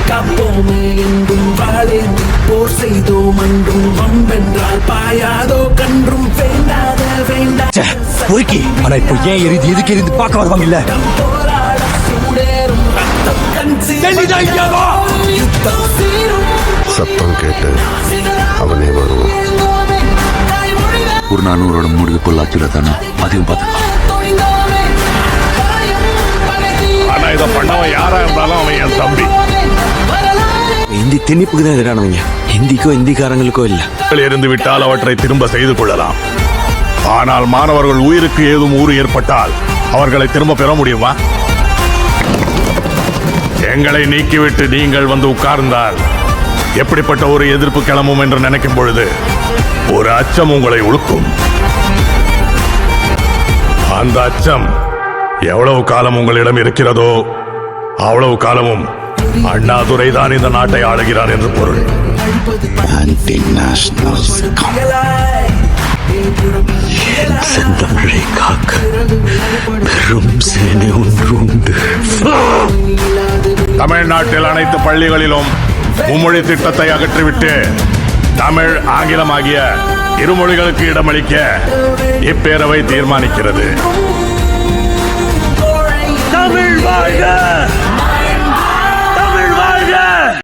காப்போமே என்றும் வாழேந்தி போர் செய்தோம் அன்றும் வம்பென்றால் பாயாதோ கன்றும் வேண்டாத வேண்டாம் பொறுக்கி. ஆனா இப்போ ஏன் எரிது எதுக்கு எரிந்து பார்க்க வருவாங்க இல்ல? போராட சூடேறும் ரத்தம் கண் யுத்தம் சீரும் சத்தம் கேட்டு அவனே வருவான். ஒரு 400 முடிவு கொள்ளாச்சுல தானே அதையும் பார்த்து. ஆனா இதை பண்ணவன் யாரா இருந்தாலும் அவன் என் தம்பி. ஹிந்தி திணிப்புக்கு தான் எதிரானவங்க. ஹிந்திக்கோ இந்திக்காரங்களுக்கோ இல்ல. இருந்து விட்டால் அவற்றை திரும்ப செய்து கொள்ளலாம். ஆனால் மாணவர்கள் உயிருக்கு ஏதும் ஊறு ஏற்பட்டால் அவர்களை திரும்ப பெற முடியுமா? எங்களை நீக்கிவிட்டு நீங்கள் வந்து உட்கார்ந்தால் எப்படிப்பட்ட ஒரு எதிர்ப்பு கிளம்பும் என்று நினைக்கும் பொழுது ஒரு அச்சம் உங்களை உழுக்கும். அந்த அச்சம் எவ்வளவு காலம் உங்களிடம் இருக்கிறதோ அவ்வளவு காலமும் அண்ணாதுரை தான் இந்த நாட்டை ஆளுகிறார் என்று பொருள். செந்தமிழை காக்க பெரும் சேனை ஒன்று உண்டு. தமிழ்நாட்டில் அனைத்து பள்ளிகளிலும் மும்மொழி திட்டத்தை அகற்றிவிட்டு தமிழ் ஆங்கிலம் ஆகிய இருமொழிகளுக்கு இடமளிக்க இப்பேரவை தீர்மானிக்கிறது. தமிழ் வாழ்க!